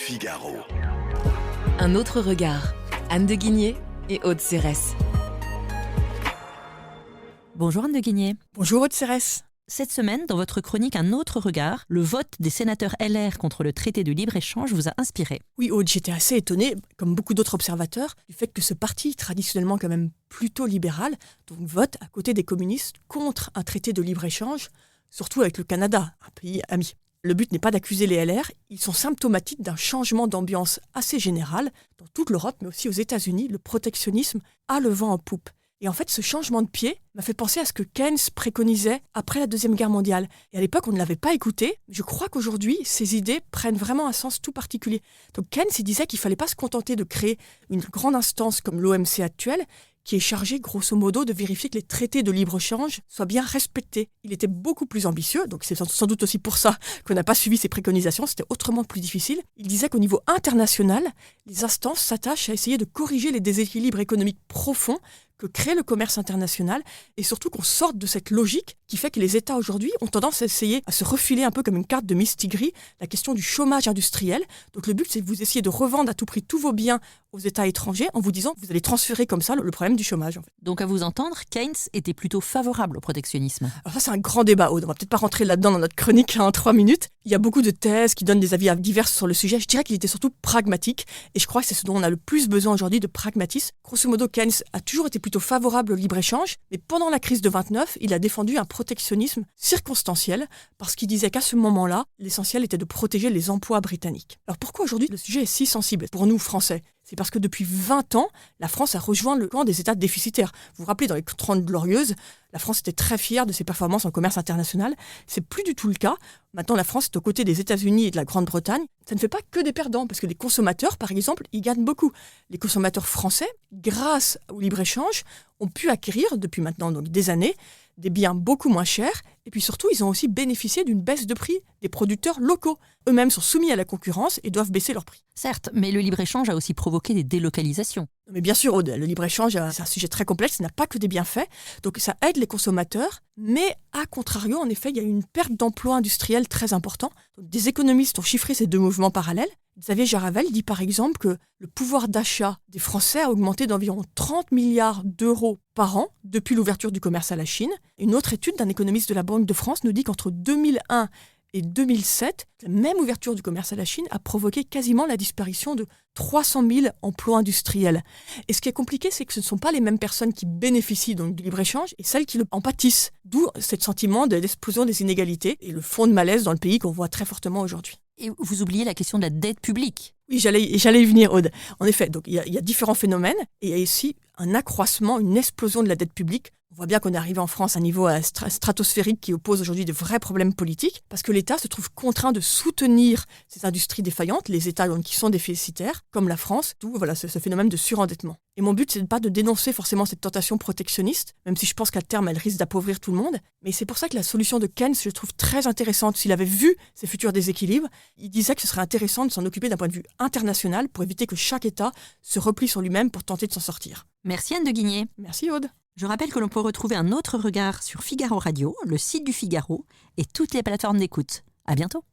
Figaro. Un autre regard. Anne de Guigné et Aude Cérès. Bonjour Anne de Guigné. Bonjour Aude Cérès. Cette semaine, dans votre chronique Un autre regard, le vote des sénateurs LR contre le traité de libre-échange vous a inspiré. Oui Aude, j'étais assez étonnée, comme beaucoup d'autres observateurs, du fait que ce parti, traditionnellement quand même plutôt libéral, donc vote à côté des communistes contre un traité de libre-échange, surtout avec le Canada, un pays ami. Le but n'est pas d'accuser les LR, ils sont symptomatiques d'un changement d'ambiance assez général. Dans toute l'Europe, mais aussi aux États-Unis, le protectionnisme a le vent en poupe. Et en fait, ce changement de pied m'a fait penser à ce que Keynes préconisait après la Deuxième Guerre mondiale. Et à l'époque, on ne l'avait pas écouté. Je crois qu'aujourd'hui, ces idées prennent vraiment un sens tout particulier. Donc Keynes, il disait qu'il ne fallait pas se contenter de créer une grande instance comme l'OMC actuelle, qui est chargée, grosso modo, de vérifier que les traités de libre-échange soient bien respectés. Il était beaucoup plus ambitieux, donc c'est sans doute aussi pour ça qu'on n'a pas suivi ses préconisations, c'était autrement plus difficile. Il disait qu'au niveau international, les instances s'attachent à essayer de corriger les déséquilibres économiques profonds que crée le commerce international, et surtout qu'on sorte de cette logique qui fait que les États aujourd'hui ont tendance à essayer à se refiler un peu comme une carte de mistigris la question du chômage industriel. Donc le but, c'est que vous essayez de revendre à tout prix tous vos biens aux États étrangers en vous disant que vous allez transférer comme ça le problème du chômage. En fait. Donc à vous entendre, Keynes était plutôt favorable au protectionnisme. Alors ça, c'est un grand débat, Aude. On va peut-être pas rentrer là-dedans dans notre chronique en 3 minutes. Il y a beaucoup de thèses qui donnent des avis divers sur le sujet. Je dirais qu'il était surtout pragmatique, et je crois que c'est ce dont on a le plus besoin aujourd'hui, de pragmatisme. Grosso modo, Keynes a toujours été plutôt favorable au libre-échange, mais pendant la crise de 29, il a défendu un protectionnisme circonstanciel, parce qu'il disait qu'à ce moment-là, l'essentiel était de protéger les emplois britanniques. Alors pourquoi aujourd'hui le sujet est si sensible pour nous, Français ? C'est parce que depuis 20 ans, la France a rejoint le camp des États déficitaires. Vous vous rappelez, dans les 30 Glorieuses, la France était très fière de ses performances en commerce international. C'est plus du tout le cas. Maintenant, la France est aux côtés des États-Unis et de la Grande-Bretagne. Ça ne fait pas que des perdants, parce que les consommateurs, par exemple, ils gagnent beaucoup. Les consommateurs français, grâce au libre-échange, ont pu acquérir, depuis maintenant donc des années, des biens beaucoup moins chers. Et puis surtout, ils ont aussi bénéficié d'une baisse de prix des producteurs locaux. Eux-mêmes sont soumis à la concurrence et doivent baisser leurs prix. Certes, mais le libre-échange a aussi provoqué des délocalisations. Mais bien sûr, Aude, le libre-échange, c'est un sujet très complexe, il n'a pas que des bienfaits. Donc ça aide les consommateurs, mais à contrario, en effet, il y a eu une perte d'emplois industriels très importante. Donc, des économistes ont chiffré ces deux mouvements parallèles. Xavier Jaravel dit par exemple que le pouvoir d'achat des Français a augmenté d'environ 30 milliards d'euros par an depuis l'ouverture du commerce à la Chine. Une autre étude d'un économiste de la Banque de France nous dit qu'entre 2001 et 2007, la même ouverture du commerce à la Chine a provoqué quasiment la disparition de 300 000 emplois industriels. Et ce qui est compliqué, c'est que ce ne sont pas les mêmes personnes qui bénéficient donc du libre-échange et celles qui en pâtissent. D'où ce sentiment d'explosion des inégalités et le fond de malaise dans le pays qu'on voit très fortement aujourd'hui. Et vous oubliez la question de la dette publique. Oui, j'allais y venir, Aude. En effet, donc il y a différents phénomènes et il y a ici un accroissement, une explosion de la dette publique. On voit bien qu'on est arrivé en France à un niveau stratosphérique qui oppose aujourd'hui de vrais problèmes politiques parce que l'État se trouve contraint de soutenir ces industries défaillantes, les États qui sont déficitaires, comme la France, d'où voilà, ce phénomène de surendettement. Et mon but, c'est pas de dénoncer forcément cette tentation protectionniste, même si je pense qu'à terme, elle risque d'appauvrir tout le monde. Mais c'est pour ça que la solution de Keynes, je trouve très intéressante. S'il avait vu ces futurs déséquilibres, il disait que ce serait intéressant de s'en occuper d'un point de vue international pour éviter que chaque État se replie sur lui-même pour tenter de s'en sortir. Merci Anne de Guigné. Merci Aude. Je rappelle que l'on peut retrouver un autre regard sur Figaro Radio, le site du Figaro et toutes les plateformes d'écoute. À bientôt.